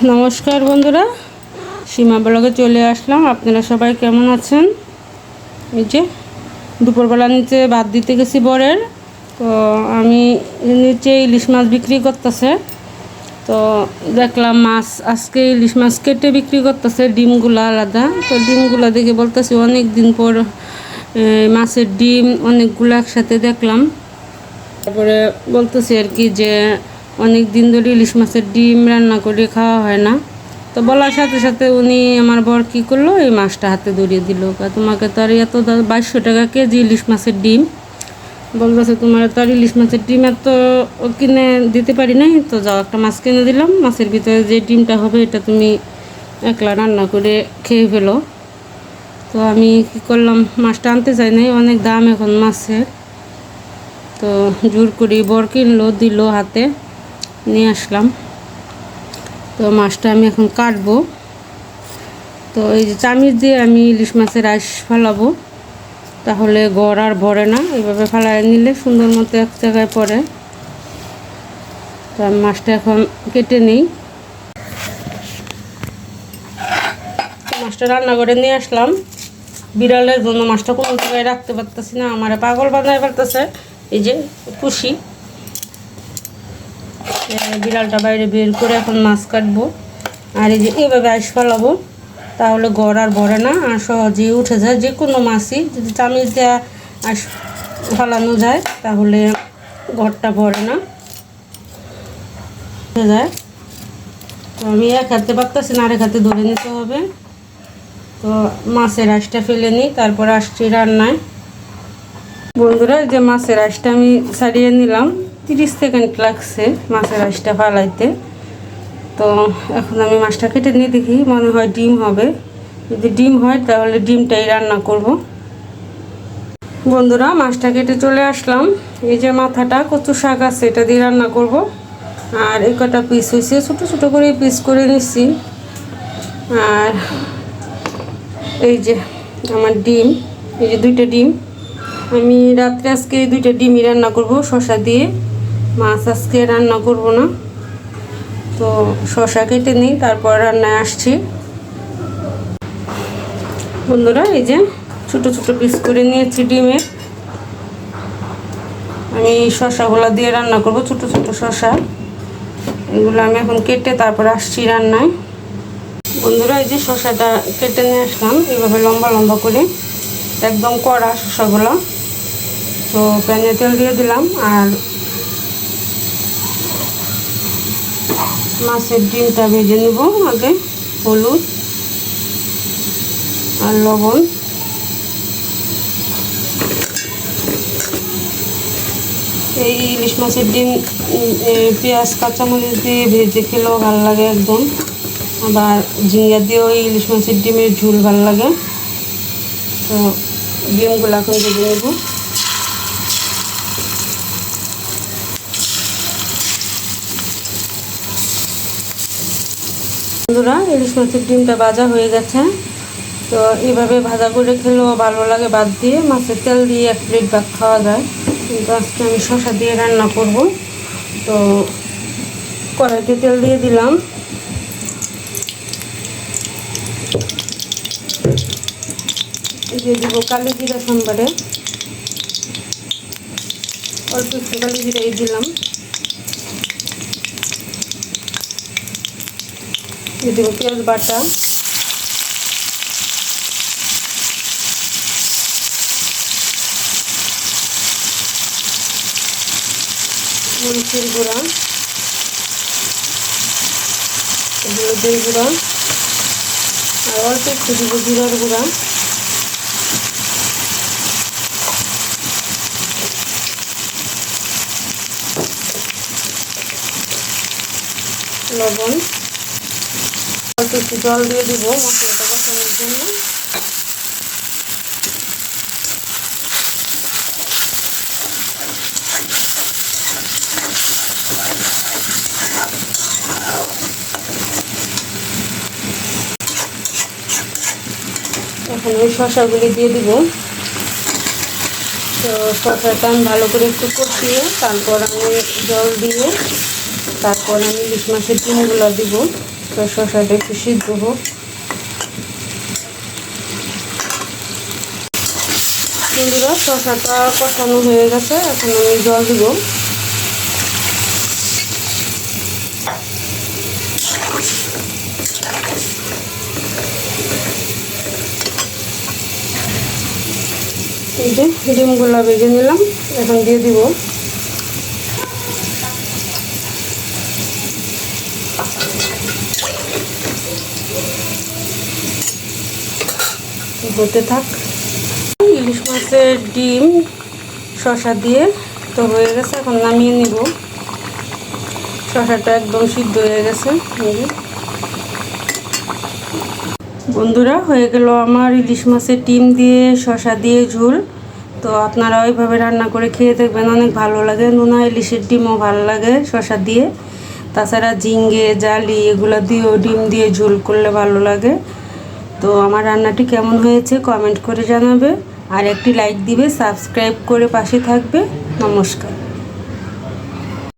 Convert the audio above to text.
নমস্কার বন্ধুরা, সীমা ব্লগে চলে আসলাম। আপনারা সবাই কেমন আছেন? এই যে দুপুরবেলা নিচে ভাত দিতে গেছি বরের। তো আমি নিচে ইলিশ মাছ বিক্রি করতেছে, তো দেখলাম মাছ আজকে ইলিশ মাছ কেটে বিক্রি করতেছে, ডিমগুলো আলাদা। তো ডিমগুলো দেখে বলতেছি অনেক দিন পর মাছের ডিম অনেকগুলো একসাথে দেখলাম। তারপরে বলতেছি আর কি যে অনেক দিন ধরে ইলিশ মাছের ডিম রান্না করে খাওয়া হয় না। তো বলার সাথে সাথে উনি আমার বর কী করলো, এই মাছটা হাতে ধরিয়ে দিল। তোমাকে তো আর এত 2200 টাকা কেজি ইলিশ মাছের ডিম, বলতেছে তোমার তো আর ইলিশ মাছের ডিম এত কিনে দিতে পারি নাই, তো যাও একটা মাছ কিনে দিলাম, মাছের ভিতরে যে ডিমটা হবে এটা তুমি একলা রান্না করে খেয়ে ফেলো। তো আমি কী করলাম, মাছটা আনতে চাই নাই, অনেক দাম এখন মাছের। তো জোর করি বর কিনলো, দিল হাতে, নিয়ে আসলাম। তো মাছটা আমি এখন কাটবো। তো এই যে চামিচ দিয়ে আমি ইলিশ মাছের আঁশ ফেলাবো, তাহলে গড় আর ভরে না। এইভাবে ফেলায় নিলে সুন্দর মতো এক জায়গায় পড়ে। তো আমি মাছটা এখন কেটে নিই। মাছটা রান্না করে নিয়ে আসলাম। বিড়ালের জন্য মাছটা কোনো জায়গায় রাখতে পারতেছি না, আমার পাগল বানায় পারতেছে। এই যে পুষি, বিড়ালটা বাইরে বের করে এখন মাছ কাটবো। আর এই যে এইভাবে আঁশ ফেলাবো, তাহলে গড় আর ভরে না, আর সহজেই উঠে যায়। যে কোনো মাছই যদি চামিচ দেওয়া আঁশ ফেলানো যায় তাহলে ঘরটা ভরে না, উঠে যায়। তো আমি এক হাতে পারতেছি না, আরেক হাতে ধরে নিতে হবে। তো মাছের আঁশটা ফেলে নিই, তারপর আসছি রান্নায়। বন্ধুরা, যে মাছের আঁশটা আমি ছাড়িয়ে নিলাম, 30 সেকেন্ড লাগছে মাছের আঁশটা ফালাইতে। তো এখন আমি মাছটা কেটে নিয়ে দেখি, মনে হয় ডিম হবে। যদি ডিম হয় তাহলে ডিমটাই রান্না করব। বন্ধুরা, মাছটা কেটে চলে আসলাম। এই যে মাথাটা কচু শাক আছে, এটা দিয়ে রান্না করব। আর এই কটা পিস হয়েছে, ছোটো ছোটো করে পিস করে নিচ্ছি। আর এই যে আমার ডিম, এই যে 2টা ডিম। আমি রাত্রে আজকে 2টা ডিমই রান্না করব শসা দিয়ে, মাছ আজকে রান্না করব না। তো শসা কেটে নিই, তারপর রান্নায় আসছি। বন্ধুরা, এই যে ছোটো ছোটো পিস করে নিয়েছি ডিমের। আমি শসাগুলো দিয়ে রান্না করব, ছোটো ছোটো শসা। এগুলো আমি এখন কেটে তারপর আসছি রান্নায়। বন্ধুরা, এই যে শসাটা কেটে নিয়ে আসলাম এইভাবে লম্বা লম্বা করে, একদম কড়া শসাগুলো। তো প্যানে তেল দিয়ে দিলাম, আর মাছের ডিমটা ভেজে নেব আগে। হলুদ আর লবণ, এই ইলিশ মাছের ডিম পেঁয়াজ কাঁচামরিচ দিয়ে ভেজে খেলেও ভালো লাগে একদম। আবার ঝিঙ্গা দিয়েও ইলিশ মাছের ডিমের ঝোল ভালো লাগে। তো ডিমগুলো এখন ভেজে নেব। বন্ধুরা, ইলিশ মাছের ডিমটা ভাজা হয়ে গেছে। তো এইভাবে ভাজা করে খেলেও ভালো লাগে, ভাত দিয়ে। মাছের তেল দিয়ে 1 প্লেট ভাত খাওয়া যায়, কিন্তু আজকে আমি শসা দিয়ে রান্না করব। তো কড়াইতে তেল দিয়ে দিলাম। দিয়ে দেবো কালো জিরা সম্বারে, অল্প একটু কালো জিরাই দিলাম। দিয়ে দেবো পেঁয়াজ বাটা, মরিচের গুঁড়া, হলুদের গুঁড়া, আর অল্প একটু দিব জিরার গুঁড়া, লবণ, অল্প একটু জল দিয়ে দিব মশলাটা কষানোর জন্য। এখন ওই শসাগুলি দিয়ে দিব। তো শসাটা আমি ভালো করে একটু কষিয়ে তারপর আমি জল দিয়ে তারপর আমি ইলিশ মাছের ডিমগুলো দিব। তো শসাটা একটু সিদ্ধ হোক। বন্ধুরা শসাটা কষানো হয়ে গেছে, এখন আমি জল দিব। এই যে ডিমগুলো ভেজে নিলাম, এখন দিয়ে দিব। হতে থাক। ইলিশ মাছের ডিম শসা দিয়ে তো হয়ে গেছে, এখন নামিয়ে নিব। শসাটা একদম সিদ্ধ হয়ে গেছে। বন্ধুরা হয়ে গেল আমার ইলিশ মাছের ডিম দিয়ে শসা দিয়ে ঝোল। তো আপনারা ওইভাবে রান্না করে খেয়ে দেখবেন, অনেক ভালো লাগে। নোনা ইলিশের ডিমও ভালো লাগে শসা দিয়ে। তাছাড়া ঝিঙ্গে জালি এগুলো দিয়েও ডিম দিয়ে ঝোল করলে ভালো লাগে। তো আমার রান্নাটি কেমন হয়েছে কমেন্ট করে জানাবে, আর একটি লাইক দিবে, সাবস্ক্রাইব করে পাশে থাকবে। নমস্কার।